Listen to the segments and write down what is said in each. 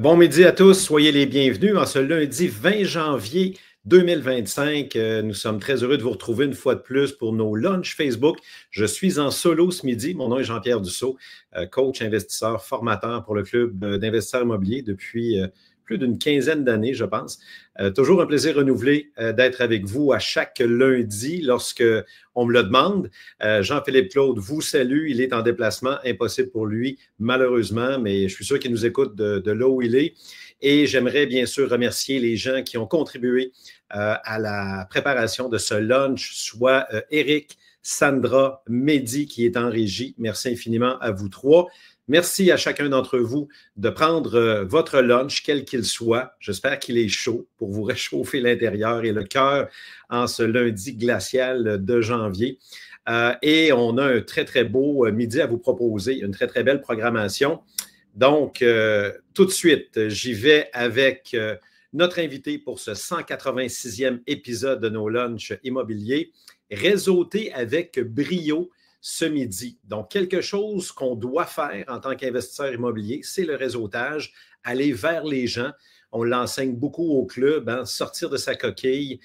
Bon midi à tous, soyez les bienvenus en ce lundi 20 janvier 2025. Nous sommes très heureux de vous retrouver une fois de plus pour nos lunchs Facebook. Je suis en solo ce midi. Mon nom est Jean-Pierre Dussault, coach, investisseur, formateur pour le club d'investisseurs immobiliers depuis plus d'une quinzaine d'années, je pense. Toujours un plaisir renouvelé d'être avec vous à chaque lundi lorsque on me le demande. Jean-Philippe Claude vous salue. Il est en déplacement, impossible pour lui, malheureusement, mais je suis sûr qu'il nous écoute de là où il est. Et j'aimerais bien sûr remercier les gens qui ont contribué à la préparation de ce lunch, soit Eric, Sandra, Mehdi qui est en régie. Merci infiniment à vous trois. Merci à chacun d'entre vous de prendre votre lunch, quel qu'il soit. J'espère qu'il est chaud pour vous réchauffer l'intérieur et le cœur en ce lundi glacial de janvier. Et on a un très, très beau midi à vous proposer, une très, très belle programmation. Donc, tout de suite, j'y vais avec notre invité pour ce 186e épisode de nos lunchs immobiliers, réseauté avec brio ce midi. Donc, quelque chose qu'on doit faire en tant qu'investisseur immobilier, c'est le réseautage, aller vers les gens. On l'enseigne beaucoup au club, hein, sortir de sa coquille.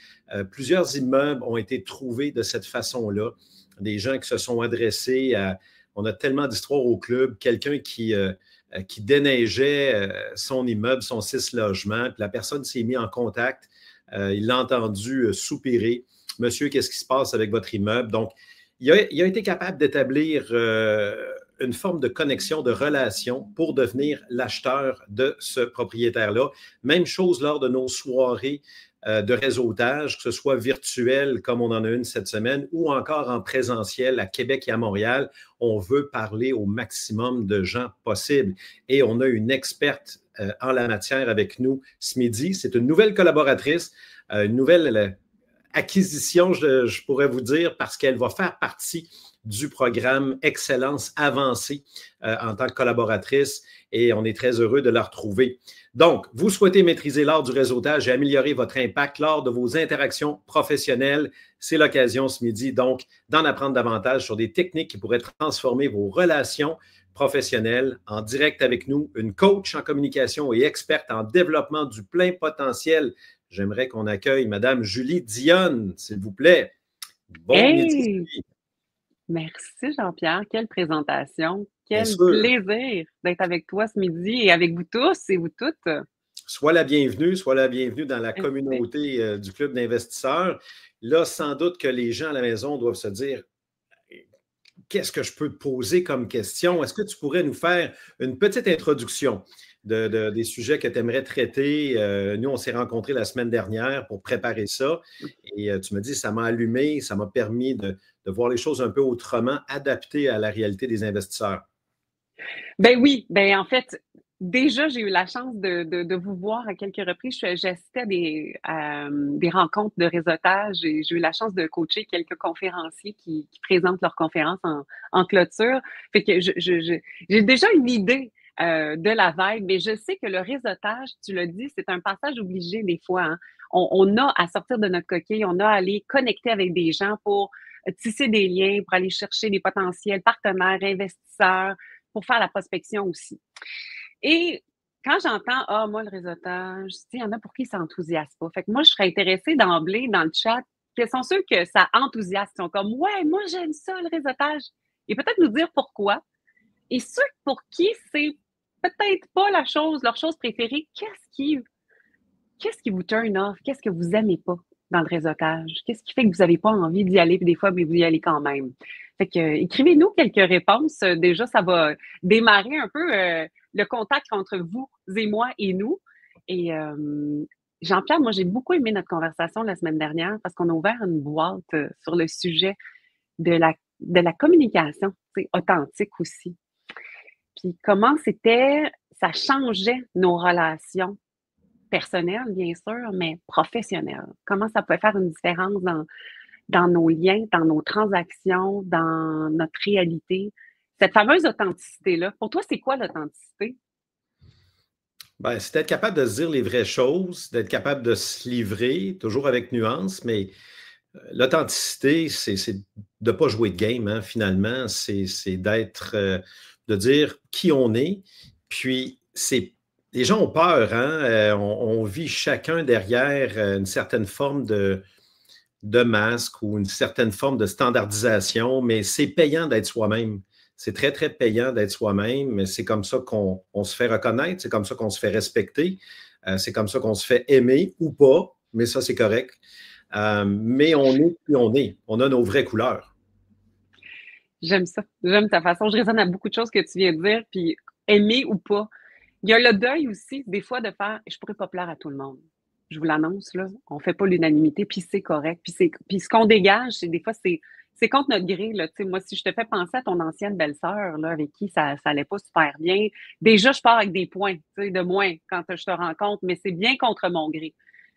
Plusieurs immeubles ont été trouvés de cette façon-là. Des gens qui se sont adressés à... On a tellement d'histoires au club. Quelqu'un qui déneigeait son immeuble, son 6 logements, puis la personne s'est mise en contact. Il l'a entendu soupirer. « Monsieur, qu'est-ce qui se passe avec votre immeuble? » Donc, il a été capable d'établir une forme de connexion, de relation pour devenir l'acheteur de ce propriétaire-là. Même chose lors de nos soirées de réseautage, que ce soit virtuel comme on en a une cette semaine ou encore en présentiel à Québec et à Montréal. On veut parler au maximum de gens possible. Et on a une experte en la matière avec nous ce midi. C'est une nouvelle collaboratrice, une nouvelle acquisition, je pourrais vous dire, parce qu'elle va faire partie du programme Excellence avancée en tant que collaboratrice et on est très heureux de la retrouver. Donc, vous souhaitez maîtriser l'art du réseautage et améliorer votre impact lors de vos interactions professionnelles. C'est l'occasion ce midi, donc, d'en apprendre davantage sur des techniques qui pourraient transformer vos relations professionnelles. En direct avec nous, une coach en communication et experte en développement du plein potentiel. J'aimerais qu'on accueille Mme Julie Dionne, s'il vous plaît. Bon midi. Merci Jean-Pierre, quelle présentation, quel plaisir d'être avec toi ce midi et avec vous tous et vous toutes. Sois la bienvenue dans la communauté du club d'investisseurs. Là, sans doute que les gens à la maison doivent se dire qu'est-ce que je peux te poser comme question? Est-ce que tu pourrais nous faire une petite introduction des sujets que tu aimerais traiter? Nous, on s'est rencontrés la semaine dernière pour préparer ça et tu me dis, ça m'a allumé, ça m'a permis de voir les choses un peu autrement, adaptées à la réalité des investisseurs. Ben oui, en fait, déjà, j'ai eu la chance de vous voir à quelques reprises. J'assistais à des rencontres de réseautage et j'ai eu la chance de coacher quelques conférenciers qui présentent leurs conférences en clôture. Fait que j'ai déjà une idée de la vibe, mais je sais que le réseautage, tu l'as dit, c'est un passage obligé des fois. Hein. On a à sortir de notre coquille, on a à aller connecter avec des gens pour tisser des liens, pour aller chercher des potentiels partenaires, investisseurs, pour faire la prospection aussi. Et quand j'entends « Ah, moi, le réseautage », il y en a pour qui ça n'enthousiasme pas. Fait que moi, je serais intéressée d'emblée dans le chat, quels sont ceux que ça enthousiasme, qui sont comme « Ouais, moi, j'aime ça, le réseautage ». Et peut-être nous dire pourquoi. Et ceux pour qui c'est peut-être pas leur chose préférée, qu'est-ce qui vous turn off? Qu'est-ce que vous aimez pas dans le réseautage? Qu'est-ce qui fait que vous n'avez pas envie d'y aller, puis des fois, mais vous y allez quand même? Fait que, écrivez-nous quelques réponses. Déjà, ça va démarrer un peu le contact entre vous et moi et nous. Et Jean-Pierre, moi, j'ai beaucoup aimé notre conversation la semaine dernière parce qu'on a ouvert une boîte sur le sujet de la communication, authentique aussi. Puis comment ça changeait nos relations personnelles, bien sûr, mais professionnelles. Comment ça peut faire une différence dans nos liens, dans nos transactions, dans notre réalité. Cette fameuse authenticité-là. Pour toi, c'est quoi l'authenticité? Ben, c'est d'être capable de se dire les vraies choses, d'être capable de se livrer, toujours avec nuance, mais l'authenticité, c'est de ne pas jouer de game, hein, finalement. C'est d'être, de dire qui on est, puis c'est Les gens ont peur, hein? On vit chacun derrière une certaine forme de masque ou une certaine forme de standardisation, mais c'est payant d'être soi-même. C'est très, très payant d'être soi-même, mais c'est comme ça qu'on se fait reconnaître, c'est comme ça qu'on se fait respecter, c'est comme ça qu'on se fait aimer ou pas, mais ça, c'est correct. Mais on est qui on est. On a nos vraies couleurs. J'aime ça. J'aime ta façon. Je résonne à beaucoup de choses que tu viens de dire, puis aimer ou pas. Il y a le deuil aussi, des fois, de faire je pourrais pas plaire à tout le monde. Je vous l'annonce, là, on fait pas l'unanimité, puis c'est correct. Puis ce qu'on dégage, c'est des fois, c'est contre notre gré, là. Tu sais, moi, si je te fais penser à ton ancienne belle-sœur, là, avec qui ça allait pas super bien, déjà, je pars avec des points, tu sais, de moins quand je te rencontre, mais c'est bien contre mon gré.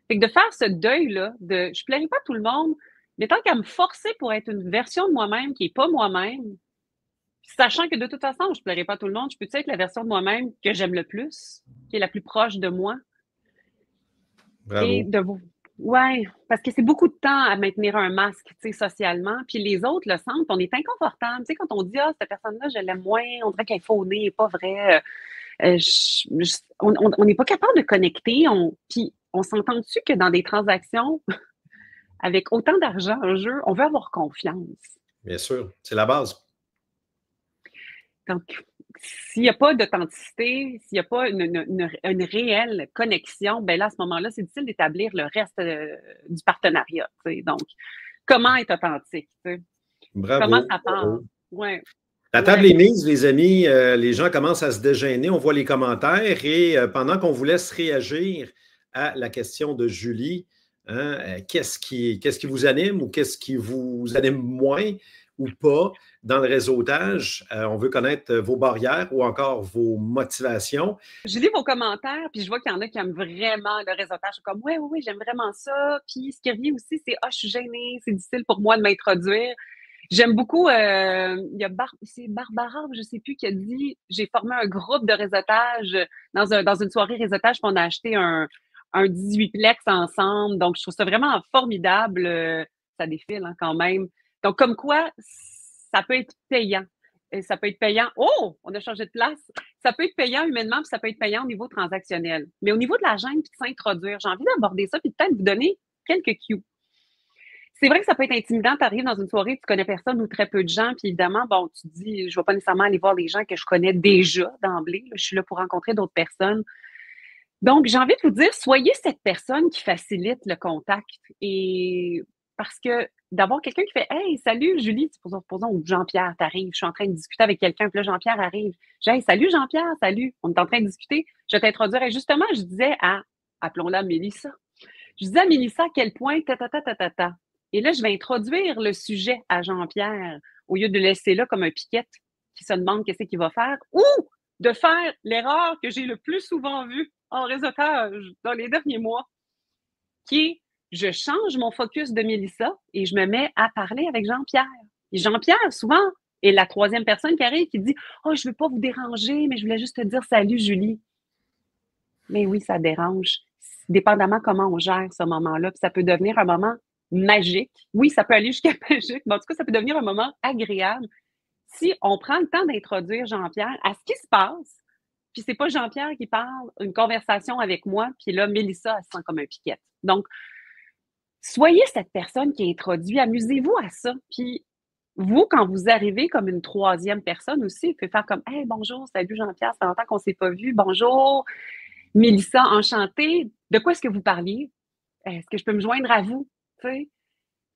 Fait que de faire ce deuil-là, je plairai pas à tout le monde, mais tant qu'à me forcer pour être une version de moi-même qui est pas moi-même, sachant que de toute façon, je ne plairai pas à tout le monde, je peux être la version de moi-même que j'aime le plus, qui est la plus proche de moi, et Bravo. de vous. Ouais, parce que c'est beaucoup de temps à maintenir un masque, tu sais, socialement, puis les autres le sentent, on est inconfortable. Tu sais, quand on dit, ah, cette personne-là, je l'aime moins, on dirait qu'elle est faunée, pas vrai. On n'est pas capable de connecter. Puis on s'entend dessus que dans des transactions, avec autant d'argent en jeu, on veut avoir confiance. Bien sûr, c'est la base. Donc, s'il n'y a pas d'authenticité, s'il n'y a pas une réelle connexion, ben là, à ce moment-là, c'est difficile d'établir le reste du partenariat. Tu sais. Donc, comment être authentique? Tu sais? Comment Bravo. ça part? Bravo. Ouais, La table ouais. est mise, les amis. Les gens commencent à se dégêner. On voit les commentaires et pendant qu'on vous laisse réagir à la question de Julie, hein, qu'est-ce qui vous anime ou qu'est-ce qui vous anime moins ou pas dans le réseautage? On veut connaître vos barrières ou encore vos motivations. Je lis vos commentaires, puis je vois qu'il y en a qui aiment vraiment le réseautage. Je suis comme, oui, oui, oui, j'aime vraiment ça. Puis ce qui revient aussi, c'est, ah, je suis gênée, c'est difficile pour moi de m'introduire. J'aime beaucoup, il y a c'est Barbara, je ne sais plus, qui a dit, j'ai formé un groupe de réseautage dans une soirée réseautage, puis on a acheté un 18-plex ensemble. Donc, je trouve ça vraiment formidable. Ça défile hein, quand même. Donc, comme quoi, ça peut être payant. Et ça peut être payant. Oh, on a changé de place. Ça peut être payant humainement, puis ça peut être payant au niveau transactionnel. Mais au niveau de la gêne, puis de s'introduire, j'ai envie d'aborder ça, puis peut-être vous donner quelques cues. C'est vrai que ça peut être intimidant. Tu arrives dans une soirée, tu connais personne ou très peu de gens, puis évidemment, bon, tu te dis, je ne vais pas nécessairement aller voir les gens que je connais déjà d'emblée. Je suis là pour rencontrer d'autres personnes. Donc, j'ai envie de vous dire, soyez cette personne qui facilite le contact. Et parce que d'avoir quelqu'un qui fait Hey, salut Julie, supposons ou Jean-Pierre, t'arrives, je suis en train de discuter avec quelqu'un, puis là, Jean-Pierre arrive. J'ai Hey, salut Jean-Pierre, salut, on est en train de discuter, je vais t'introduire. Et justement, je disais à, appelons-la Mélissa, je disais à Mélissa à quel point ta. Et là, je vais introduire le sujet à Jean-Pierre au lieu de le laisser là comme un piquette qui se demande qu'est-ce qu'il va faire ou de faire l'erreur que j'ai le plus souvent vue en réseautage dans les derniers mois, qui est je change mon focus de Mélissa et je me mets à parler avec Jean-Pierre. Et Jean-Pierre, souvent, est la troisième personne qui arrive qui dit Oh, je ne veux pas vous déranger, mais je voulais juste te dire salut, Julie. Mais oui, ça dérange. Dépendamment comment on gère ce moment-là. Puis ça peut devenir un moment magique. Oui, ça peut aller jusqu'à magique, mais en tout cas, ça peut devenir un moment agréable si on prend le temps d'introduire Jean-Pierre à ce qui se passe. Puis c'est pas Jean-Pierre qui parle, une conversation avec moi, puis là, Mélissa, elle se sent comme un piquette. Donc, soyez cette personne qui introduit, amusez-vous à ça. Puis vous, quand vous arrivez comme une troisième personne aussi, vous pouvez faire comme Hey, bonjour, salut Jean-Pierre, ça fait longtemps qu'on ne s'est pas vu. Bonjour, Mélissa, enchantée. De quoi est-ce que vous parliez? Est-ce que je peux me joindre à vous? Tu sais?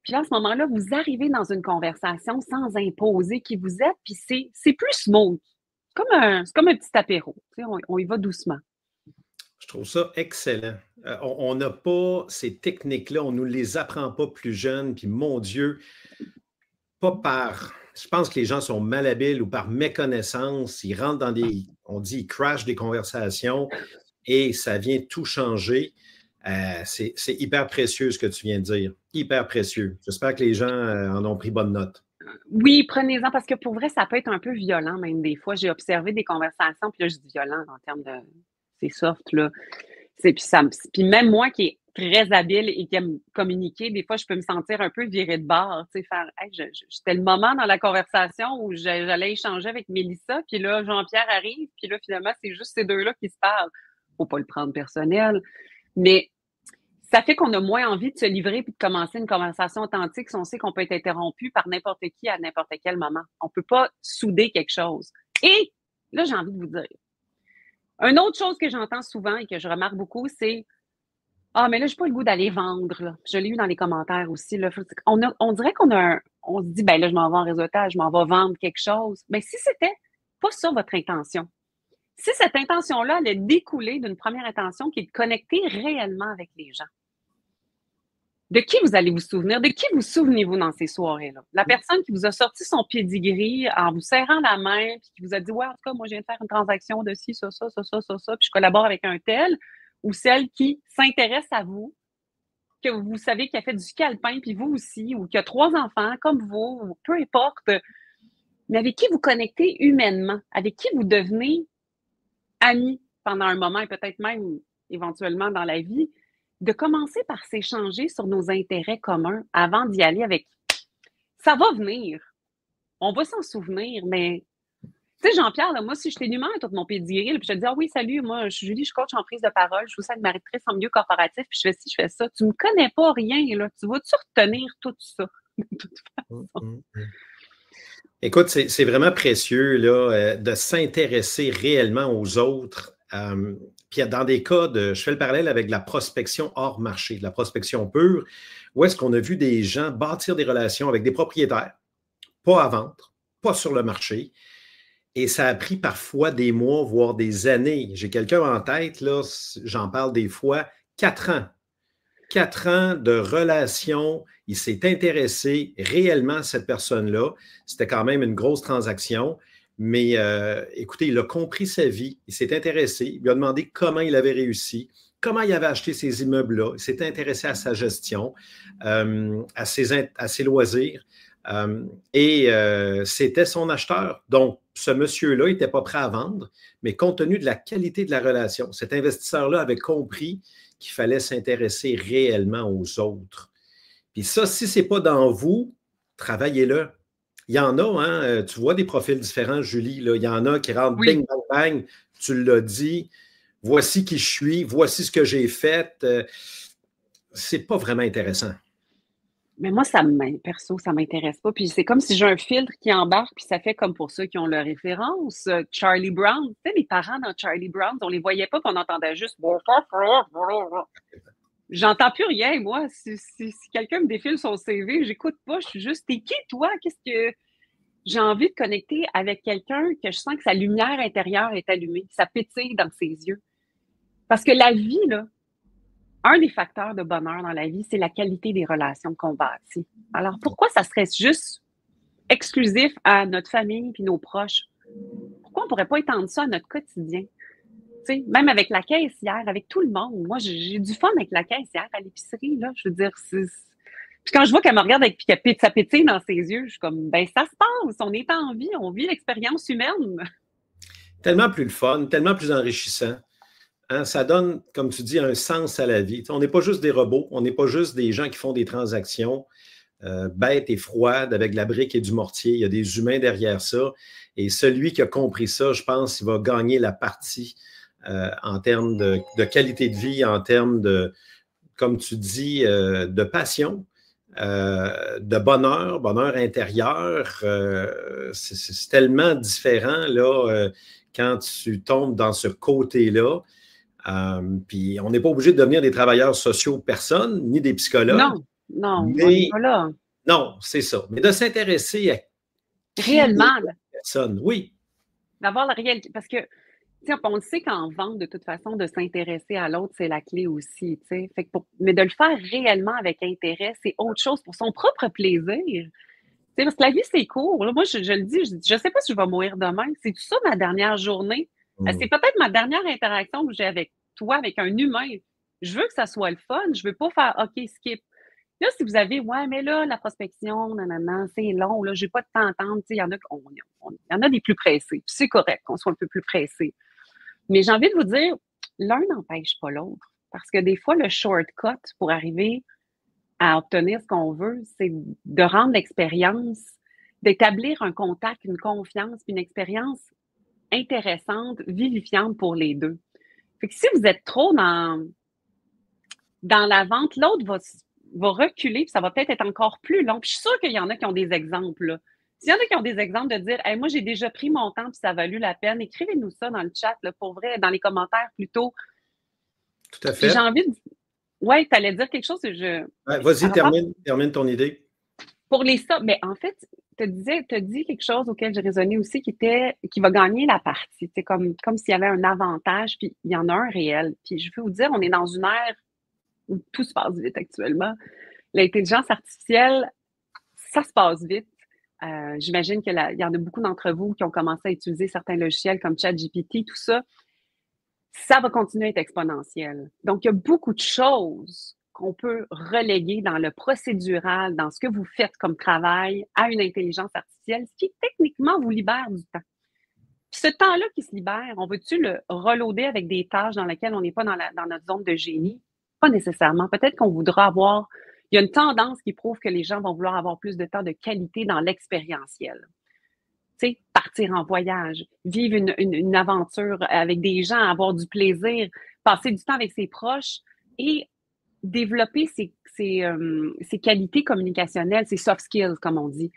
Puis là, à ce moment-là, vous arrivez dans une conversation sans imposer qui vous êtes, puis c'est plus smooth. C'est comme un petit apéro. Tu sais, on y va doucement. Je trouve ça excellent. On n'a pas ces techniques-là, on ne nous les apprend pas plus jeunes, puis mon Dieu, pas par. Je pense que les gens sont malhabiles ou par méconnaissance. Ils rentrent dans des. On dit, ils crashent des conversations et ça vient tout changer. C'est hyper précieux ce que tu viens de dire. Hyper précieux. J'espère que les gens en ont pris bonne note. Oui, prenez-en parce que pour vrai, ça peut être un peu violent même des fois. J'ai observé des conversations, puis là, je dis violent en termes de. C'est soft, là. Puis même moi qui est très habile et qui aime communiquer, des fois, je peux me sentir un peu virée de bord. Tu sais, faire, hey, c'était le moment dans la conversation où j'allais échanger avec Mélissa, puis là, Jean-Pierre arrive, puis là, finalement, c'est juste ces deux-là qui se parlent. faut pas le prendre personnel, mais ça fait qu'on a moins envie de se livrer puis de commencer une conversation authentique si on sait qu'on peut être interrompu par n'importe qui à n'importe quel moment. On peut pas souder quelque chose. Et là, j'ai envie de vous dire, une autre chose que j'entends souvent et que je remarque beaucoup, c'est ah, mais là, j'ai pas le goût d'aller vendre, là. Je l'ai eu dans les commentaires aussi, là. On dirait on se dit, ben là, je m'en vais en réseautage, je m'en vais vendre quelque chose. Ben, si c'était pas ça votre intention, si cette intention-là allait découler d'une première intention qui est de connecter réellement avec les gens, de qui vous allez vous souvenir? De qui vous souvenez-vous dans ces soirées-là? La personne qui vous a sorti son pedigree en vous serrant la main, puis qui vous a dit, ouais, en tout cas, moi, je viens de faire une transaction de ci, ça, puis je collabore avec un tel, ou celle qui s'intéresse à vous, que vous savez qui a fait du ski alpin, puis vous aussi, ou qui a 3 enfants comme vous, ou peu importe, mais avec qui vous connectez humainement, avec qui vous devenez amis pendant un moment et peut-être même éventuellement dans la vie, de commencer par s'échanger sur nos intérêts communs avant d'y aller avec ça va venir. On va s'en souvenir, mais tu sais, Jean-Pierre, là, moi, si je t'énumère tout mon pédigré, puis je te dis, ah oui, salut, moi, je suis Julie, je coach en prise de parole, je suis aussi animatrice en milieu corporatif, puis je fais ci, je fais ça. Tu me connais pas rien, là. Tu vas-tu retenir tout ça? De toute façon. Écoute, c'est vraiment précieux là, de s'intéresser réellement aux autres. Puis dans des cas je fais le parallèle avec la prospection hors marché, de la prospection pure, où est-ce qu'on a vu des gens bâtir des relations avec des propriétaires, pas à vendre, pas sur le marché. Et ça a pris parfois des mois, voire des années. J'ai quelqu'un en tête, là, j'en parle des fois, 4 ans. 4 ans de relation, il s'est intéressé réellement à cette personne-là. C'était quand même une grosse transaction, mais écoutez, il a compris sa vie, il s'est intéressé, il lui a demandé comment il avait réussi, comment il avait acheté ces immeubles-là, il s'est intéressé à sa gestion, à ses loisirs, et c'était son acheteur. Donc, ce monsieur-là n'était pas prêt à vendre, mais compte tenu de la qualité de la relation, cet investisseur-là avait compris qu'il fallait s'intéresser réellement aux autres. Puis ça, si ce n'est pas dans vous, travaillez-le. Il y en a, hein, tu vois des profils différents, Julie. Là. Il y en a qui rentrent Oui. bing, bang, bang, tu l'as dit, voici qui je suis, voici ce que j'ai fait. C'est pas vraiment intéressant. Mais moi, perso, ça m'intéresse pas. Puis c'est comme si j'ai un filtre qui embarque, puis ça fait comme pour ceux qui ont leur référence. Charlie Brown, tu sais, les parents dans Charlie Brown, on les voyait pas, puis on entendait juste. J'entends plus rien, moi. Si quelqu'un me défile son CV, j'écoute pas. Je suis juste, t'es qui, toi? Qu'est-ce que. J'ai envie de connecter avec quelqu'un que je sens que sa lumière intérieure est allumée, ça pétille dans ses yeux. Parce que la vie, là, un des facteurs de bonheur dans la vie, c'est la qualité des relations qu'on bâtit. Alors, pourquoi ça serait juste exclusif à notre famille puis nos proches? Pourquoi on ne pourrait pas étendre ça à notre quotidien? T'sais, même avec la caissière, avec tout le monde. Moi, j'ai du fun avec la caissière à l'épicerie, là. Je veux dire, puis quand je vois qu'elle me regarde avec ça pétille dans ses yeux, je suis comme, ben ça se passe, on est en vie, on vit l'expérience humaine. Tellement plus le fun, tellement plus enrichissant. Hein, ça donne, comme tu dis, un sens à la vie. On n'est pas juste des robots, on n'est pas juste des gens qui font des transactions bêtes et froides avec de la brique et du mortier. Il y a des humains derrière ça. Et celui qui a compris ça, je pense, il va gagner la partie en termes de qualité de vie, en termes de, comme tu dis, de passion, de bonheur intérieur. C'est tellement différent là, quand tu tombes dans ce côté-là. Puis on n'est pas obligé de devenir des travailleurs sociaux personne, ni des psychologues. Non, on n'est pas là. Non, c'est ça. Mais de s'intéresser à réellement la personne, oui. D'avoir la réalité. Parce que, on le sait qu'en vente, de toute façon, de s'intéresser à l'autre, c'est la clé aussi. Fait que mais de le faire réellement avec intérêt, c'est autre chose pour son propre plaisir. Parce que la vie, c'est court. Là, moi, je le dis, je ne sais pas si je vais mourir demain. C'est tout ça ma dernière journée. C'est peut-être ma dernière interaction que j'ai avec toi, avec un humain. Je veux que ça soit le fun. Je ne veux pas faire OK, skip. Là, si vous avez, ouais, mais là, la prospection, nanana, c'est long, là, j'ai pas de temps à attendre. Il y en a des plus pressés. C'est correct qu'on soit un peu plus pressé. Mais j'ai envie de vous dire, l'un n'empêche pas l'autre. Parce que des fois, le shortcut pour arriver à obtenir ce qu'on veut, c'est de rendre l'expérience, d'établir un contact, une confiance, puis une expérience intéressante, vivifiante pour les deux. Fait que si vous êtes trop dans la vente, l'autre va reculer, puis ça va peut-être être encore plus long. Puis je suis sûre qu'il y en a qui ont des exemples, là. S'il y en a qui ont des exemples de dire hey, moi, j'ai déjà pris mon temps, puis ça a valu la peine, écrivez-nous ça dans le chat, là, pour vrai, dans les commentaires plutôt. Tout à Puis j'ai fait. envie de. Ouais, tu allais dire quelque chose. Vas-y, termine ton idée. Pour les ça, mais en fait, tu dit quelque chose auquel j'ai raisonné aussi qui va gagner la partie. C'est comme s'il y avait un avantage, puis il y en a un réel. Puis je veux vous dire, on est dans une ère où tout se passe vite actuellement. L'intelligence artificielle, ça se passe vite. J'imagine qu'il y en a beaucoup d'entre vous qui ont commencé à utiliser certains logiciels comme ChatGPT, tout ça. Ça va continuer à être exponentiel. Donc, il y a beaucoup de choses qu'on peut reléguer dans le procédural, dans ce que vous faites comme travail, à une intelligence artificielle, ce qui techniquement vous libère du temps. Puis ce temps-là qui se libère, on veut-tu le reloader avec des tâches dans lesquelles on n'est pas dans notre zone de génie? Pas nécessairement. Peut-être qu'on voudra avoir. Il y a une tendance qui prouve que les gens vont vouloir avoir plus de temps de qualité dans l'expérientiel. Tu sais, partir en voyage, vivre une aventure avec des gens, avoir du plaisir, passer du temps avec ses proches et développer ses qualités communicationnelles, ses soft skills, comme on dit.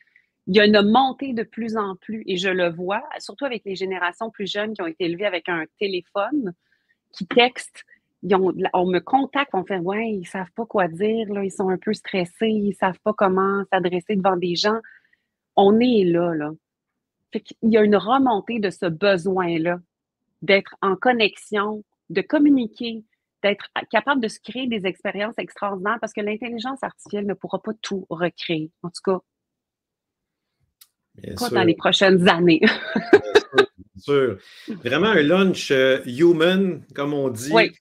Il y a une montée de plus en plus, et je le vois, surtout avec les générations plus jeunes qui ont été élevées avec un téléphone, qui textent, on me contacte, on fait « ouais, ils savent pas quoi dire, là, ils sont un peu stressés, ils savent pas comment s'adresser devant des gens ». On est là, là. Fait qu'il y a une remontée de ce besoin-là, d'être en connexion, de communiquer, d'être capable de se créer des expériences extraordinaires parce que l'intelligence artificielle ne pourra pas tout recréer. En tout cas, Bien pas sûr. dans les prochaines années. Bien sûr. Vraiment un lunch human, comme on dit, Oui.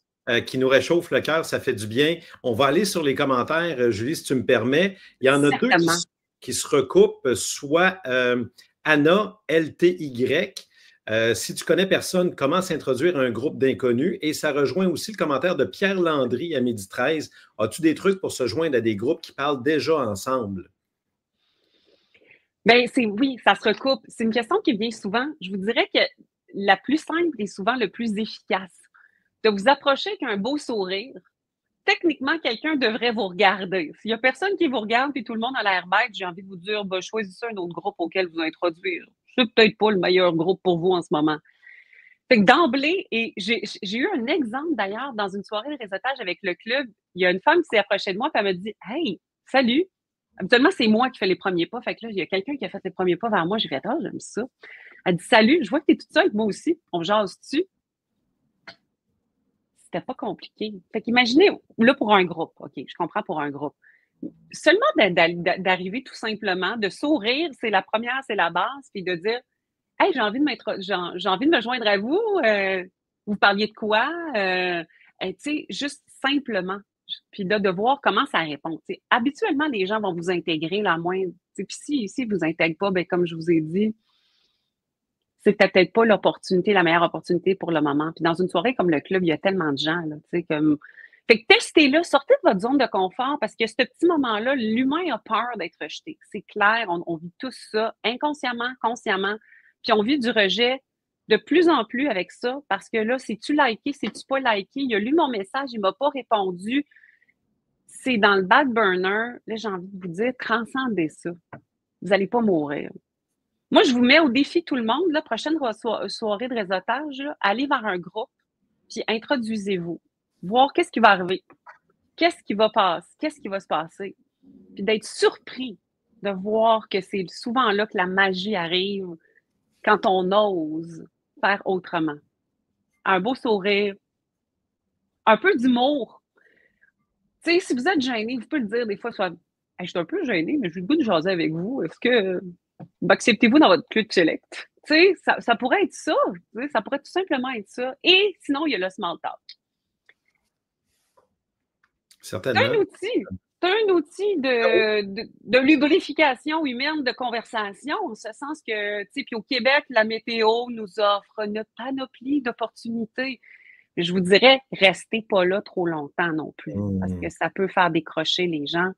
Qui nous réchauffe le cœur, ça fait du bien. On va aller sur les commentaires, Julie, si tu me permets. Il y en a deux qui se recoupent, soit Anna, LTY. Si tu connais personne, comment s'introduire à un groupe d'inconnus? Et ça rejoint aussi le commentaire de Pierre Landry à 12h13. As-tu des trucs pour se joindre à des groupes qui parlent déjà ensemble? Bien, oui, ça se recoupe. C'est une question qui vient souvent. Je vous dirais que la plus simple est souvent le plus efficace. De vous approcher avec un beau sourire. Techniquement, quelqu'un devrait vous regarder. S'il n'y a personne qui vous regarde et tout le monde a l'air bête, j'ai envie de vous dire, ben, choisissez un autre groupe auquel vous introduire. C'est peut-être pas le meilleur groupe pour vous en ce moment. Fait que d'emblée, et j'ai eu un exemple d'ailleurs dans une soirée de réseautage avec le club. Il y a une femme qui s'est approchée de moi et elle m'a dit « Hey, salut! » Habituellement, c'est moi qui fais les premiers pas. Fait que là, il y a quelqu'un qui a fait les premiers pas vers moi. J'ai fait « Ah, j'aime ça. » Elle dit « Salut, je vois que tu es toute seule avec moi aussi. On jase-tu? » C'était pas compliqué. Fait qu'imaginez, là, pour un groupe, OK, je comprends pour un groupe. Seulement d'arriver tout simplement, de sourire, c'est la première, c'est la base, puis de dire hey, j'ai envie de me joindre à vous. Vous parliez de quoi? Tu sais, juste simplement. Puis là, de voir comment ça répond. T'sais, habituellement, les gens vont vous intégrer, là, moins. Puis si vous intègrent pas, ben, comme je vous ai dit, c'est peut-être pas l'opportunité, la meilleure opportunité pour le moment. Puis dans une soirée comme le club, il y a tellement de gens, là, tu sais, comme. Fait que testez-le, sortez de votre zone de confort parce que ce petit moment-là, l'humain a peur d'être rejeté. C'est clair, on vit tous ça, inconsciemment, consciemment. Puis on vit du rejet de plus en plus avec ça parce que là, c'est-tu liké, c'est-tu pas liké? Il a lu mon message, il m'a pas répondu. C'est dans le back burner. Là, j'ai envie de vous dire, transcendez ça. Vous n'allez pas mourir. Moi, je vous mets au défi tout le monde, la prochaine soirée de réseautage, là, allez vers un groupe, puis introduisez-vous. Voir qu'est-ce qui va arriver. Qu'est-ce qui va se passer? Puis d'être surpris de voir que c'est souvent là que la magie arrive quand on ose faire autrement. Un beau sourire, un peu d'humour. Tu sais, si vous êtes gêné, vous pouvez le dire des fois, soit hey, je suis un peu gêné, mais j'ai le goût de jaser avec vous. Est-ce que acceptez-vous dans votre club select? Tu sais, ça pourrait être ça. Tu sais, ça pourrait tout simplement être ça. Et sinon, il y a le small talk. Certainement. C'est un outil de lubrification humaine, de conversation, en ce sens que, tu sais, puis au Québec, la météo nous offre une panoplie d'opportunités. Je vous dirais, restez pas là trop longtemps non plus, parce que ça peut faire décrocher les gens.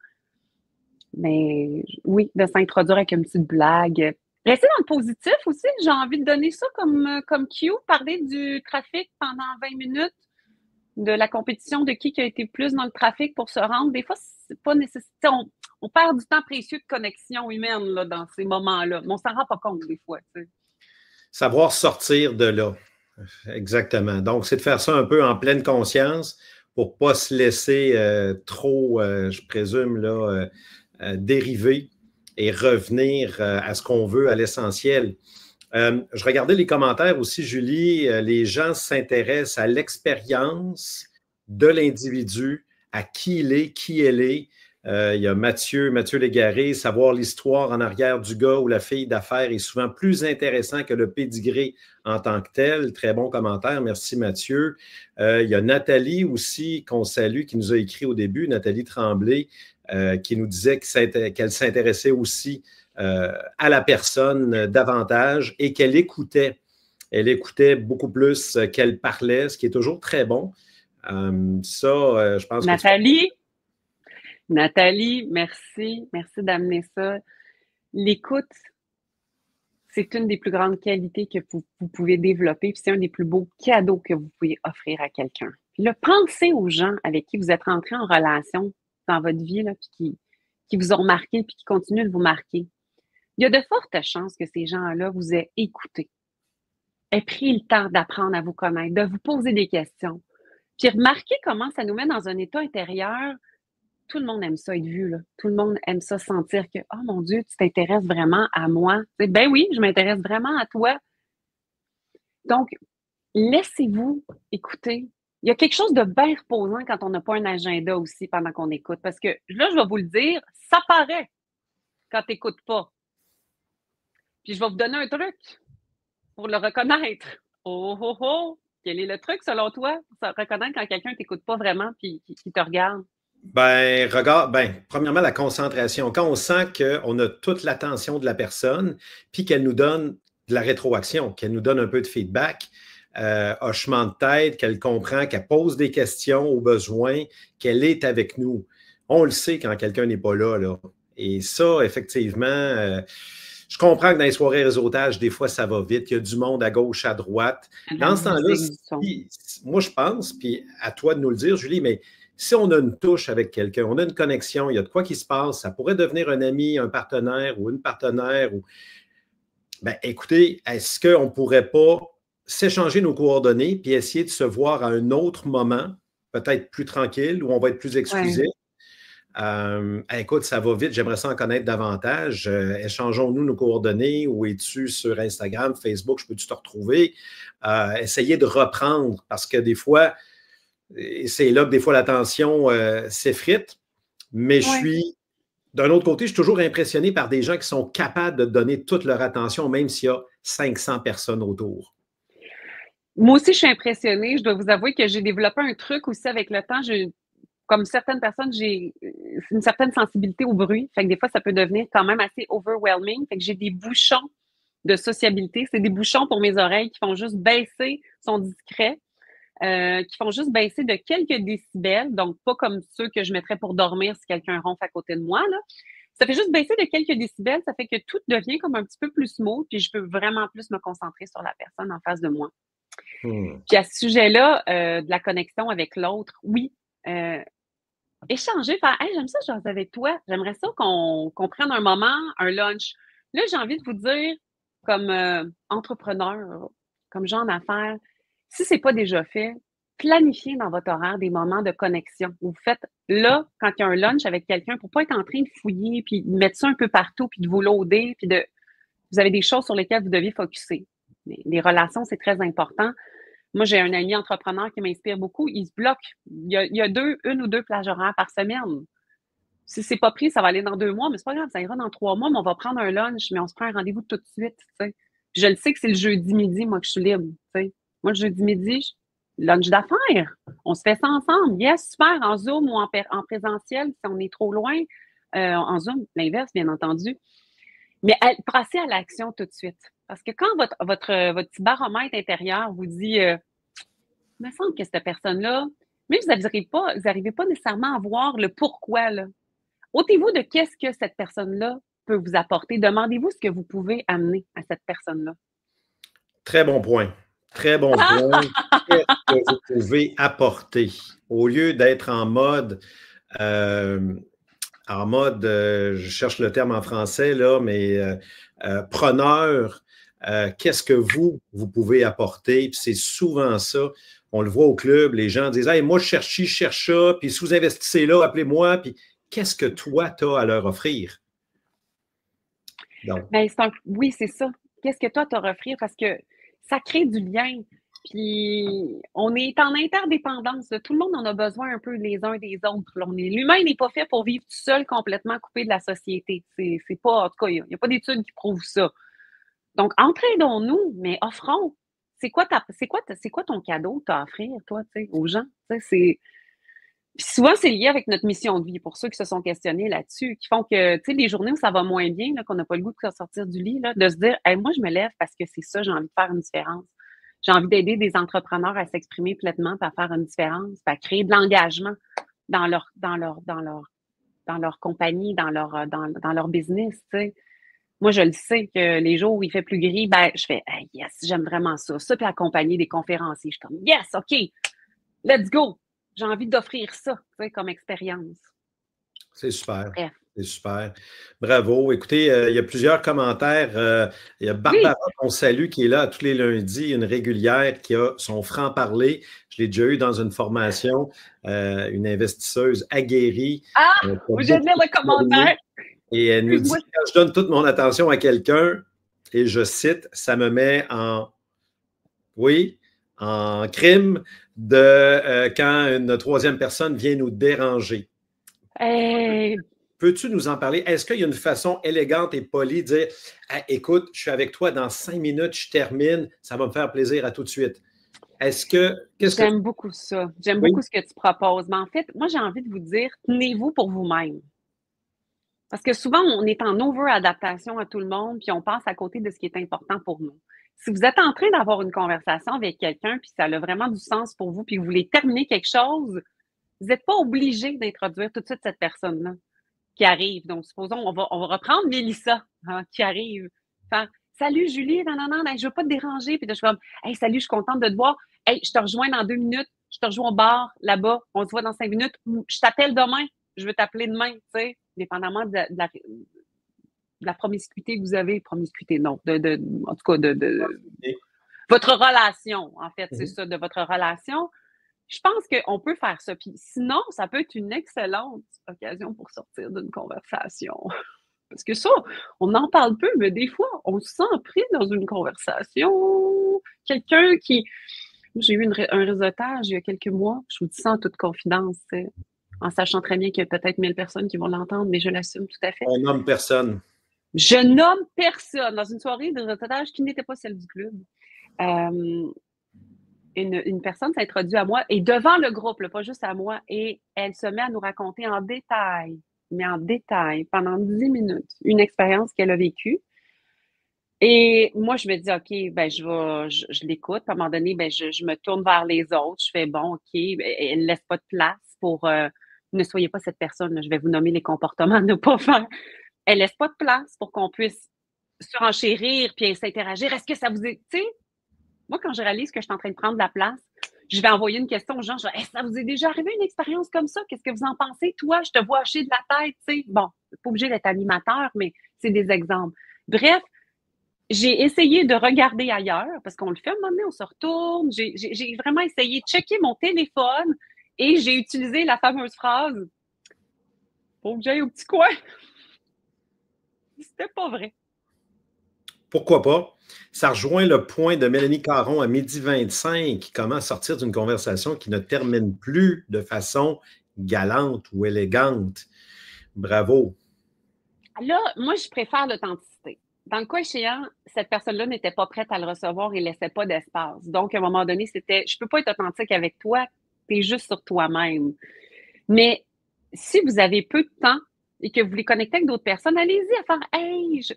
Mais oui, de s'introduire avec une petite blague. Restez dans le positif aussi. J'ai envie de donner ça comme cue, parler du trafic pendant 20 minutes. de la compétition, de qui a été plus dans le trafic pour se rendre. Des fois, c'est pas nécessaire. On perd du temps précieux de connexion humaine là, dans ces moments-là, mais on s'en rend pas compte des fois. Tu sais. Savoir sortir de là. Exactement. Donc, c'est de faire ça un peu en pleine conscience pour ne pas se laisser trop, je présume, là, dériver et revenir à ce qu'on veut, à l'essentiel. Je regardais les commentaires aussi, Julie. Les gens s'intéressent à l'expérience de l'individu, à qui il est, qui elle est. Il y a Mathieu Légaré, savoir l'histoire en arrière du gars ou la fille d'affaires est souvent plus intéressant que le pédigré en tant que tel. Très bon commentaire. Merci, Mathieu. Il y a Nathalie aussi, qu'on salue, qui nous a écrit au début, Nathalie Tremblay, qui nous disait qu'elle s'intéressait aussi à la personne davantage et qu'elle écoutait. Elle écoutait beaucoup plus qu'elle parlait, ce qui est toujours très bon. Je pense que Nathalie, merci. Merci d'amener ça. L'écoute, c'est une des plus grandes qualités que vous pouvez développer, puis c'est un des plus beaux cadeaux que vous pouvez offrir à quelqu'un. Puis là, pensez aux gens avec qui vous êtes rentrés en relation dans votre vie, là, puis qui vous ont marqué, puis qui continuent de vous marquer. Il y a de fortes chances que ces gens-là vous aient écouté, aient pris le temps d'apprendre à vous connaître, de vous poser des questions. Puis remarquez comment ça nous met dans un état intérieur. Tout le monde aime ça être vu, là. Tout le monde aime ça sentir que, oh mon Dieu, tu t'intéresses vraiment à moi. Ben oui, je m'intéresse vraiment à toi. Donc, laissez-vous écouter. Il y a quelque chose de bien reposant quand on n'a pas un agenda aussi pendant qu'on écoute. Parce que là, je vais vous le dire, ça paraît quand tu n'écoutes pas. Puis je vais vous donner un truc pour le reconnaître. Oh, oh, oh! Quel est le truc selon toi pour reconnaître quand quelqu'un ne t'écoute pas vraiment puis qui te regarde? Premièrement, la concentration. Quand on sent qu'on a toute l'attention de la personne, puis qu'elle nous donne de la rétroaction, qu'elle nous donne un peu de feedback, hochement de tête, qu'elle comprend, qu'elle pose des questions au besoin, qu'elle est avec nous. On le sait quand quelqu'un n'est pas là, là. Et ça, effectivement, je comprends que dans les soirées réseautage, des fois, ça va vite. Il y a du monde à gauche, à droite. Dans ce temps-là, moi, je pense, puis à toi de nous le dire, Julie, mais si on a une touche avec quelqu'un, on a une connexion, il y a de quoi qui se passe, ça pourrait devenir un ami, un partenaire ou une partenaire. Écoutez, est-ce qu'on ne pourrait pas s'échanger nos coordonnées puis essayer de se voir à un autre moment, peut-être plus tranquille, où on va être plus exclusif? Écoute, ça va vite, j'aimerais ça en connaître davantage. Échangeons-nous nos coordonnées. Où es-tu sur Instagram, Facebook? Je peux-tu te retrouver? Essayez de reprendre parce que des fois, et c'est là que des fois l'attention s'effrite. Mais d'un autre côté, je suis toujours impressionné par des gens qui sont capables de donner toute leur attention, même s'il y a 500 personnes autour. Moi aussi, je suis impressionnée. Je dois vous avouer que j'ai développé un truc aussi avec le temps. Comme certaines personnes, j'ai une certaine sensibilité au bruit. Fait que des fois, ça peut devenir quand même assez overwhelming. Fait que j'ai des bouchons de sociabilité. C'est des bouchons pour mes oreilles qui font juste baisser, sont discrets. Qui font juste baisser de quelques décibels, donc pas comme ceux que je mettrais pour dormir si quelqu'un ronfle à côté de moi. Là. Ça fait juste baisser de quelques décibels, ça fait que tout devient comme un petit peu plus smooth, puis je peux vraiment plus me concentrer sur la personne en face de moi. Puis à ce sujet-là, de la connexion avec l'autre, oui, échanger, faire « Hey, j'aime ça, j'en avec toi, j'aimerais ça qu'on prenne un moment, un lunch. » Là, j'ai envie de vous dire, comme entrepreneur, comme gens d'affaires, si ce n'est pas déjà fait, planifiez dans votre horaire des moments de connexion. Vous faites là, quand il y a un lunch avec quelqu'un, pour ne pas être en train de fouiller, puis de mettre ça un peu partout, puis de vous loader, puis vous avez des choses sur lesquelles vous deviez focusser. Les relations, c'est très important. Moi, j'ai un ami entrepreneur qui m'inspire beaucoup. Il se bloque. Il y a une ou deux plages horaires par semaine. Si c'est pas pris, ça va aller dans 2 mois, mais c'est pas grave, ça ira dans 3 mois, mais on va prendre un lunch, mais on se prend un rendez-vous tout de suite. T'sais. Je le sais que c'est le jeudi midi, moi, que je suis libre. T'sais. Moi, le jeudi midi, lunch d'affaires. On se fait ça ensemble. Yes, super, en Zoom ou en présentiel, si on est trop loin. En Zoom, l'inverse, bien entendu. Mais passez à l'action tout de suite. Parce que quand votre petit baromètre intérieur vous dit il me semble que cette personne-là, mais vous n'arrivez pas nécessairement à voir le pourquoi. Là. Ôtez-vous de qu'est-ce que cette personne-là peut vous apporter. Demandez-vous ce que vous pouvez amener à cette personne-là. Très bon point. Très bon point. Qu'est-ce que vous pouvez apporter? Au lieu d'être euh, je cherche le terme en français, là, mais preneur, qu'est-ce que vous pouvez apporter? Puis c'est souvent ça. On le voit au club, les gens disent hey, moi, je cherche ci, je cherche ça, puis si vous investissez là, appelez-moi. Puis qu'est-ce que toi, tu as à leur offrir? Ben, oui, c'est ça. Qu'est-ce que toi, tu as à offrir? Parce que ça crée du lien. Puis on est en interdépendance. Tout le monde en a besoin un peu les uns des autres. L'humain n'est pas fait pour vivre tout seul, complètement coupé de la société. C'est pas, en tout cas, il n'y a pas d'études qui prouvent ça. Donc, entraidons-nous, mais offrons. C'est quoi ton cadeau que tu as à offrir, toi, aux gens? Puis souvent, c'est lié avec notre mission de vie, pour ceux qui se sont questionnés là-dessus, qui font que, tu sais, les journées où ça va moins bien, là, qu'on n'a pas le goût de sortir du lit, là, de se dire, hey, moi, je me lève parce que c'est ça, j'ai envie de faire une différence. J'ai envie d'aider des entrepreneurs à s'exprimer pleinement, à faire une différence, à créer de l'engagement dans leur compagnie, dans leur business, tu sais. Moi, je le sais que les jours où il fait plus gris, ben, je fais, hey, yes, j'aime vraiment ça. Ça, puis accompagner des conférenciers. Je suis comme, yes, OK, let's go. J'ai envie d'offrir ça, tu sais, comme expérience. C'est super. Bref. C'est super. Bravo. Écoutez, il y a plusieurs commentaires. Il y a Barbara qu'on salue qui est là tous les lundis, une régulière qui a son franc-parler. Je l'ai déjà eu dans une formation, une investisseuse aguerrie. Ah, je viens de lire le commentaire. Et elle nous dit, quand je donne toute mon attention à quelqu'un, et je cite, ça me met en crime de quand une troisième personne vient nous déranger. Hey. Peux-tu nous en parler? Est-ce qu'il y a une façon élégante et polie de dire ah, écoute, je suis avec toi dans 5 minutes, je termine, ça va me faire plaisir à tout de suite? J'aime beaucoup ça. J'aime beaucoup ce que tu proposes. Mais en fait, moi, j'ai envie de vous dire, tenez-vous pour vous-même. Parce que souvent, on est en over-adaptation à tout le monde, puis on passe à côté de ce qui est important pour nous. Si vous êtes en train d'avoir une conversation avec quelqu'un, puis ça a vraiment du sens pour vous, puis vous voulez terminer quelque chose, vous n'êtes pas obligé d'introduire tout de suite cette personne-là qui arrive. Donc, supposons, on va reprendre Mélissa qui arrive. Enfin, salut Julie, non, je veux pas te déranger. Puis je suis comme, hey, salut, je suis contente de te voir. Hey, je te rejoins dans 2 minutes. Je te rejoins au bar, là-bas. On se voit dans 5 minutes. Je t'appelle demain. Je veux t'appeler demain, tu sais, dépendamment de la promiscuité que vous avez. Promiscuité, non. En tout cas, votre relation, en fait, c'est ça, de votre relation. Je pense qu'on peut faire ça. Puis sinon, ça peut être une excellente occasion pour sortir d'une conversation. Parce que ça, on en parle peu, mais des fois, on se sent pris dans une conversation. Quelqu'un qui... J'ai eu un réseautage il y a quelques mois. Je vous dis ça en toute confidence, en sachant très bien qu'il y a peut-être 1000 personnes qui vont l'entendre, mais je l'assume tout à fait. On nomme personne. Je nomme personne. Dans une soirée de réseautage qui n'était pas celle du club. Une personne s'introduit à moi et devant le groupe, là, pas juste à moi, et elle se met à nous raconter en détail, pendant 10 minutes, une expérience qu'elle a vécue. Et moi, je me dis, OK, ben, je l'écoute. À un moment donné, ben, je me tourne vers les autres. Je fais, bon, OK, elle ne laisse pas de place pour, ne soyez pas cette personne, là, je vais vous nommer les comportements à ne pas faire. Elle laisse pas de place pour qu'on puisse surenchérir puis s'interagir. Est-ce que ça vous est, tu sais, moi, quand je réalise que je suis en train de prendre de la place, je vais envoyer une question aux gens. Je vais, ça vous est déjà arrivé une expérience comme ça? Qu'est-ce que vous en pensez? Toi, je te vois hacher de la tête, tu sais. Bon, c'est pas obligé d'être animateur, mais c'est des exemples. Bref, j'ai essayé de regarder ailleurs parce qu'on le fait à un moment donné, on se retourne. J'ai vraiment essayé de checker mon téléphone et j'ai utilisé la fameuse phrase « Faut que j'aille au petit coin ». C'était pas vrai. Pourquoi pas? Ça rejoint le point de Mélanie Caron à 12h25, comment sortir d'une conversation qui ne termine plus de façon galante ou élégante. Bravo. Là, moi, je préfère l'authenticité. Dans le cas échéant, cette personne-là n'était pas prête à le recevoir et ne laissait pas d'espace. Donc, à un moment donné, c'était, je peux pas être authentique avec toi, tu es juste sur toi-même. Mais si vous avez peu de temps et que vous voulez connecter avec d'autres personnes, allez-y à faire « Hey, je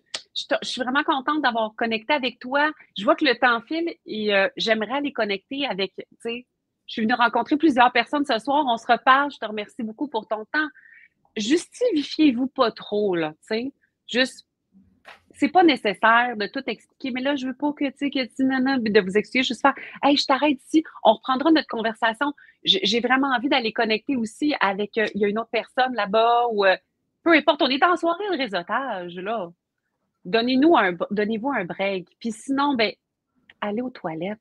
suis vraiment contente d'avoir connecté avec toi. Je vois que le temps file et j'aimerais aller connecter avec, tu sais, je suis venue rencontrer plusieurs personnes ce soir. On se reparle. Je te remercie beaucoup pour ton temps. » Justifiez-vous pas trop, là, tu sais. Juste, c'est pas nécessaire de tout expliquer, mais là, je veux pas que tu nanana, de vous expliquer, juste faire, hey, je t'arrête ici, on reprendra notre conversation. J'ai vraiment envie d'aller connecter aussi avec, il y a une autre personne là-bas, ou peu importe, on est en soirée de réseautage, là. Donnez-vous un break. Puis sinon, ben, allez aux toilettes.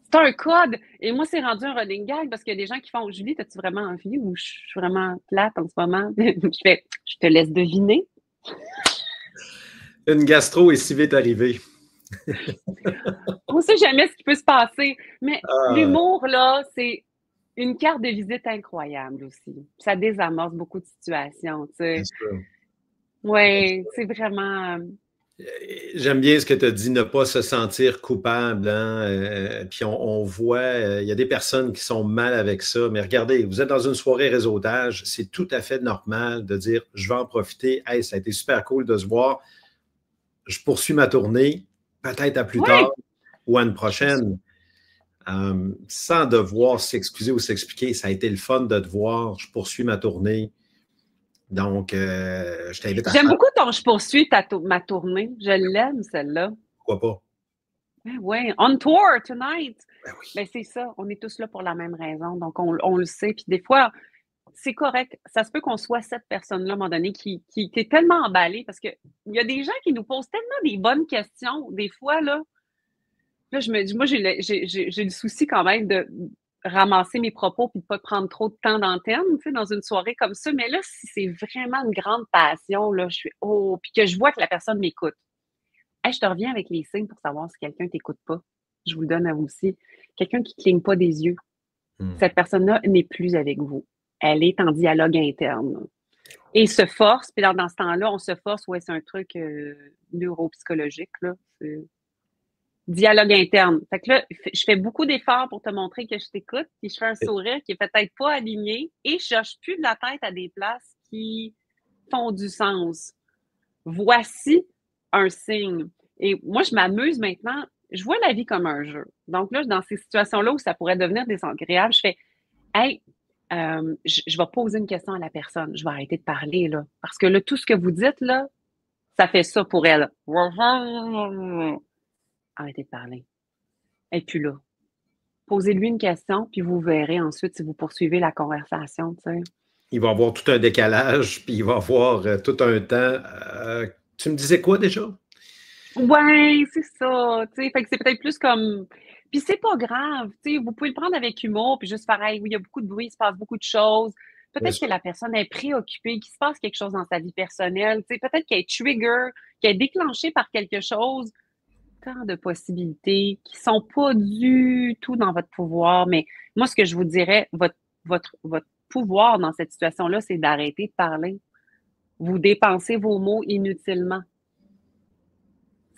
C'est un code. Et moi, c'est rendu un running gag parce qu'il y a des gens qui font, Julie, as-tu vraiment envie ou je suis vraiment plate en ce moment? Je te laisse deviner. Une gastro est si vite arrivée. On ne sait jamais ce qui peut se passer. Mais l'humour, là, c'est une carte de visite incroyable aussi. Ça désamorce beaucoup de situations, tu sais. Oui, c'est vraiment... J'aime bien ce que tu as dit, ne pas se sentir coupable. Hein? Puis on voit, il y a des personnes qui sont mal avec ça. Mais regardez, vous êtes dans une soirée réseautage, c'est tout à fait normal de dire, je vais en profiter. Hey, ça a été super cool de se voir. Je poursuis ma tournée, peut-être à plus tard ou à une prochaine. Sans devoir s'excuser ou s'expliquer, ça a été le fun de te voir. Je poursuis ma tournée. Donc, je t'invite à J'aime beaucoup ton « je poursuis ma tournée ». Je l'aime, celle-là. Pourquoi pas? Ben oui, on tour tonight. Ben oui. Ben c'est ça, on est tous là pour la même raison. Donc, on le sait. Puis des fois, c'est correct. Ça se peut qu'on soit cette personne-là, à un moment donné, qui est tellement emballée parce qu'il y a des gens qui nous posent tellement des bonnes questions. Des fois, là je me dis, moi, j'ai le souci quand même de ramasser mes propos puis de pas prendre trop de temps d'antenne, tu sais, dans une soirée comme ça. Mais là, si c'est vraiment une grande passion, là, je suis puis que je vois que la personne m'écoute. Hey, je te reviens avec les signes pour savoir si quelqu'un t'écoute pas. Je vous le donne à vous aussi. Quelqu'un qui cligne pas des yeux. Cette personne-là n'est plus avec vous. Elle est en dialogue interne. Et se force, puis dans ce temps-là, on se force, ouais, c'est un truc neuropsychologique, là. Dialogue interne. Fait que là, je fais beaucoup d'efforts pour te montrer que je t'écoute, puis je fais un sourire qui est peut-être pas aligné et je hoche plus de la tête à des places qui font du sens. Voici un signe. Et moi, je m'amuse maintenant. Je vois la vie comme un jeu. Donc là, dans ces situations-là où ça pourrait devenir désagréable, je fais hey, je vais poser une question à la personne. Je vais arrêter de parler, là. Parce que là, tout ce que vous dites, là, ça fait ça pour elle. Arrêtez de parler. Et puis là, posez-lui une question, puis vous verrez ensuite si vous poursuivez la conversation, tu sais. Il va y avoir tout un décalage, puis il va y avoir tout un temps. Tu me disais quoi déjà? Ouais, c'est ça, tu sais. Fait que c'est peut-être plus comme... Puis c'est pas grave, tu sais. Vous pouvez le prendre avec humour, puis juste pareil, oui, il y a beaucoup de bruit, il se passe beaucoup de choses. Peut-être que la personne est préoccupée, qu'il se passe quelque chose dans sa vie personnelle, tu sais. Peut-être qu'elle est trigger, qu'elle est déclenchée par quelque chose. Tant de possibilités qui sont pas du tout dans votre pouvoir. Mais moi, ce que je vous dirais, votre pouvoir dans cette situation-là, c'est d'arrêter de parler. Vous dépensez vos mots inutilement.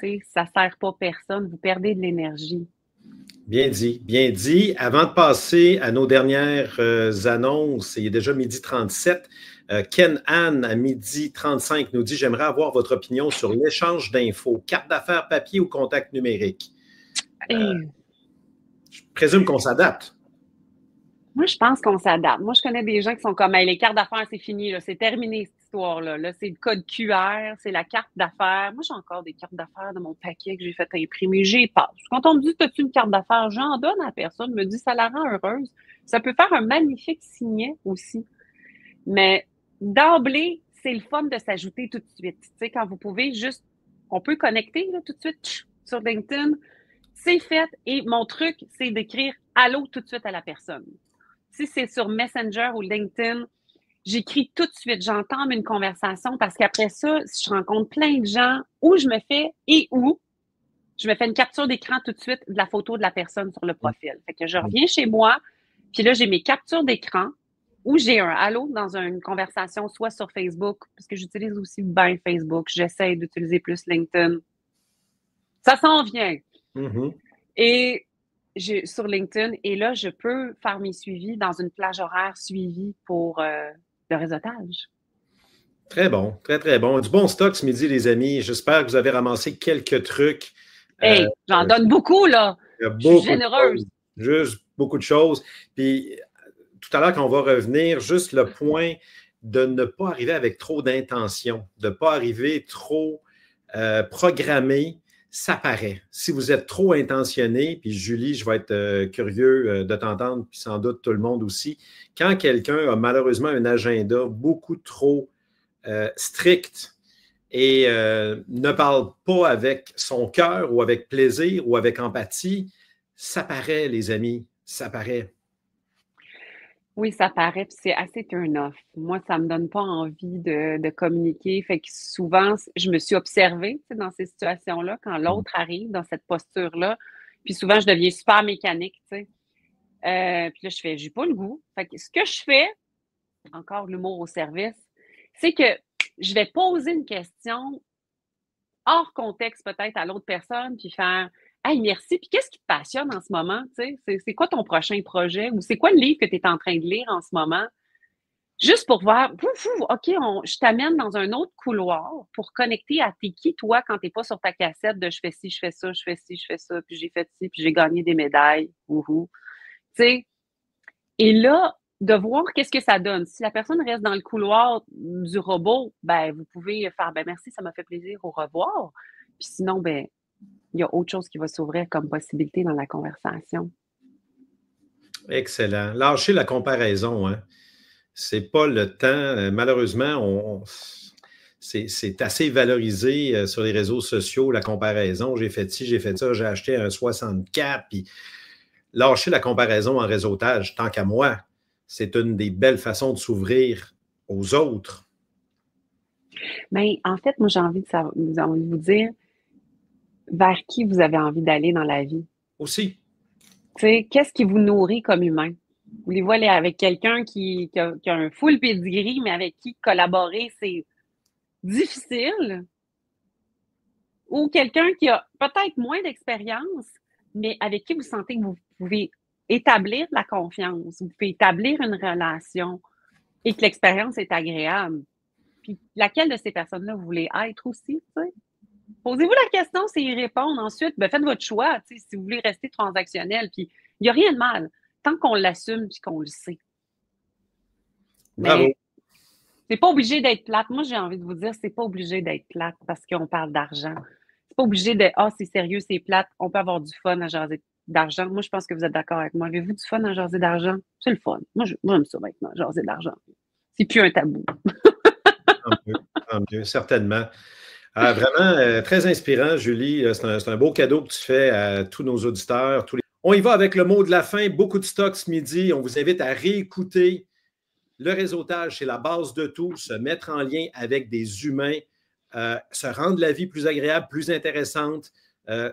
Tu sais, ça ne sert pas personne. Vous perdez de l'énergie. Bien dit, bien dit. Avant de passer à nos dernières annonces, il est déjà 12h37. Ken Anne, à 12h35, nous dit « J'aimerais avoir votre opinion sur l'échange d'infos, carte d'affaires papier ou contact numérique. » Je présume qu'on s'adapte. Moi, je pense qu'on s'adapte. Moi, je connais des gens qui sont comme hey, « les cartes d'affaires, c'est fini, c'est terminé cette histoire-là. Là, c'est le code QR, c'est la carte d'affaires. » Moi, j'ai encore des cartes d'affaires de mon paquet que j'ai fait imprimer. J'y passe. Quand on me dit « As-tu une carte d'affaires? » J'en donne à la personne, me dit « Ça la rend heureuse. » Ça peut faire un magnifique signet aussi. Mais d'emblée, c'est le fun de s'ajouter tout de suite. Tu sais, quand vous pouvez juste, on peut connecter là, tout de suite sur LinkedIn. C'est fait. Et mon truc, c'est d'écrire « Allô » tout de suite à la personne. Si c'est sur Messenger ou LinkedIn, j'écris tout de suite. J'entame une conversation parce qu'après ça, si je rencontre plein de gens, où je me fais je me fais une capture d'écran tout de suite de la photo de la personne sur le profil. Fait que je reviens chez moi, puis là, j'ai mes captures d'écran ou j'ai un allô dans une conversation, soit sur Facebook, parce que j'utilise aussi bien Facebook. J'essaie d'utiliser plus LinkedIn. Ça s'en vient. Et sur LinkedIn, et là, je peux faire mes suivis dans une plage horaire suivie pour le réseautage. Très bon, très, très bon. Du bon stock ce midi, les amis. J'espère que vous avez ramassé quelques trucs. Hey, j'en donne beaucoup, là. Je suis généreuse. Juste beaucoup de choses. Puis, tout à l'heure, quand on va revenir, juste le point de ne pas arriver avec trop d'intention, de ne pas arriver trop programmé. Ça paraît. Si vous êtes trop intentionné, puis Julie, je vais être curieux de t'entendre, puis sans doute tout le monde aussi, quand quelqu'un a malheureusement un agenda beaucoup trop strict et ne parle pas avec son cœur ou avec plaisir ou avec empathie, ça paraît, les amis, ça paraît. Oui, ça paraît, puis c'est assez turn-off. Moi, ça me donne pas envie de communiquer. Fait que souvent, je me suis observée, tu sais, dans ces situations-là, quand l'autre arrive dans cette posture-là. Puis souvent, je deviens super mécanique, tu sais. Puis là, j'ai pas le goût. Fait que ce que je fais, encore l'humour au service, c'est que je vais poser une question hors contexte peut-être à l'autre personne, puis faire hey, merci. Puis qu'est-ce qui te passionne en ce moment? C'est quoi ton prochain projet? Ou c'est quoi le livre que tu es en train de lire en ce moment? Juste pour voir, OK, je t'amène dans un autre couloir pour connecter à t'es qui, toi, quand t'es pas sur ta cassette de je fais ci, je fais ça, je fais ci, je fais ça, puis j'ai fait ci, puis j'ai gagné des médailles. Tu sais, et là, de voir qu'est-ce que ça donne. Si la personne reste dans le couloir du robot, ben, vous pouvez faire, ben, merci, ça m'a fait plaisir, au revoir. Puis sinon, ben, il y a autre chose qui va s'ouvrir comme possibilité dans la conversation. Excellent. Lâchez la comparaison, hein. C'est pas le temps. Malheureusement, c'est assez valorisé sur les réseaux sociaux, la comparaison. J'ai fait ci, j'ai fait ça, j'ai acheté un 64, puis lâcher la comparaison en réseautage, tant qu'à moi, c'est une des belles façons de s'ouvrir aux autres. Mais en fait, moi, j'ai envie de vous dire vers qui vous avez envie d'aller dans la vie. Aussi. Tu sais, qu'est-ce qui vous nourrit comme humain? Voulez-vous aller avec quelqu'un qui a un full pedigree, mais avec qui collaborer, c'est difficile? Ou quelqu'un qui a peut-être moins d'expérience, mais avec qui vous sentez que vous pouvez établir de la confiance, vous pouvez établir une relation et que l'expérience est agréable. Puis laquelle de ces personnes-là vous voulez être aussi, tu sais? Posez-vous la question, c'est y répondre. Ensuite, ben, faites votre choix, tu sais, si vous voulez rester transactionnel. Puis il n'y a rien de mal, tant qu'on l'assume et qu'on le sait. Bravo. Mais c'est pas obligé d'être plate. Moi, j'ai envie de vous dire, c'est pas obligé d'être plate parce qu'on parle d'argent. C'est pas obligé de c'est sérieux, c'est plate. On peut avoir du fun à jaser d'argent. Moi, je pense que vous êtes d'accord avec moi. Avez-vous du fun à jaser d'argent? C'est le fun. Moi, j'aime ça maintenant, jaser d'argent. C'est plus un tabou. Tant mieux, certainement. Vraiment très inspirant, Julie. C'est un beau cadeau que tu fais à tous nos auditeurs. On y va avec le mot de la fin. Beaucoup de stock ce midi. On vous invite à réécouter. Le réseautage, c'est la base de tout. Se mettre en lien avec des humains, se rendre la vie plus agréable, plus intéressante.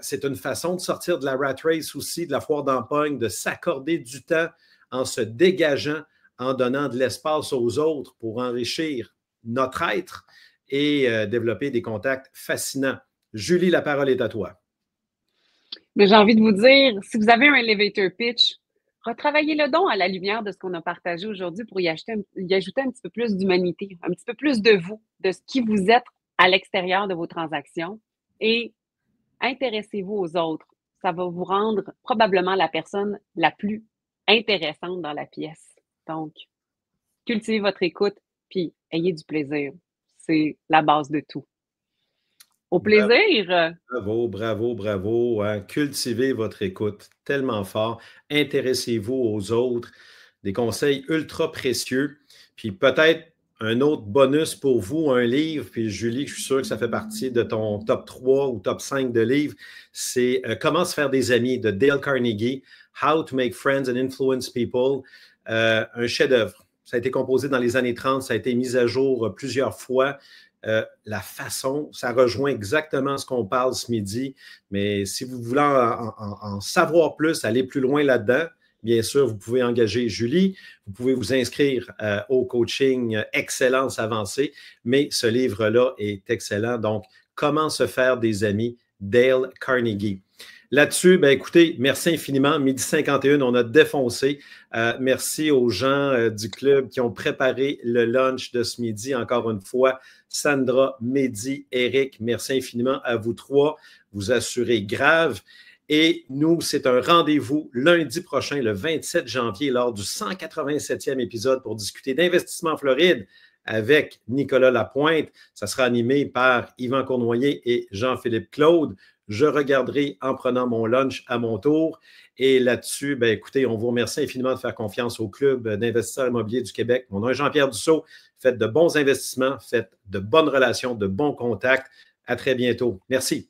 C'est une façon de sortir de la rat race aussi, de la foire d'empoigne, de s'accorder du temps en se dégageant, en donnant de l'espace aux autres pour enrichir notre être et développer des contacts fascinants. Julie, la parole est à toi. Mais j'ai envie de vous dire, si vous avez un elevator pitch, retravaillez-le donc à la lumière de ce qu'on a partagé aujourd'hui pour y ajouter un petit peu plus d'humanité, un petit peu plus de vous, de ce qui vous êtes à l'extérieur de vos transactions et intéressez-vous aux autres. Ça va vous rendre probablement la personne la plus intéressante dans la pièce. Donc, cultivez votre écoute puis ayez du plaisir. C'est la base de tout. Au plaisir! Bravo, bravo, bravo. Hein. Cultivez votre écoute tellement fort. Intéressez-vous aux autres. Des conseils ultra précieux. Puis peut-être un autre bonus pour vous, un livre. Puis Julie, je suis sûr que ça fait partie de ton top 3 ou top 5 de livres. C'est Comment se faire des amis de Dale Carnegie. How to make friends and influence people. Un chef-d'œuvre. Ça a été composé dans les années 30. Ça a été mis à jour plusieurs fois. La façon, ça rejoint exactement ce qu'on parle ce midi, mais si vous voulez en savoir plus, aller plus loin là-dedans, bien sûr, vous pouvez engager Julie, vous pouvez vous inscrire au coaching Excellence Avancée, mais ce livre-là est excellent. Donc, Comment se faire des amis, Dale Carnegie. Là-dessus, ben écoutez, merci infiniment. 12h51, on a défoncé. Merci aux gens du club qui ont préparé le lunch de ce midi. Encore une fois, Sandra, Mehdi, Eric, merci infiniment à vous trois. Vous assurez grave. Et nous, c'est un rendez-vous lundi prochain, le 27 janvier, lors du 187e épisode pour discuter d'investissement en Floride avec Nicolas Lapointe. Ça sera animé par Yvan Cournoyer et Jean-Philippe Claude. Je regarderai en prenant mon lunch à mon tour. Et là-dessus, ben, écoutez, on vous remercie infiniment de faire confiance au Club d'investisseurs immobiliers du Québec. Mon nom est Jean-Pierre Dussault. Faites de bons investissements, faites de bonnes relations, de bons contacts. À très bientôt. Merci.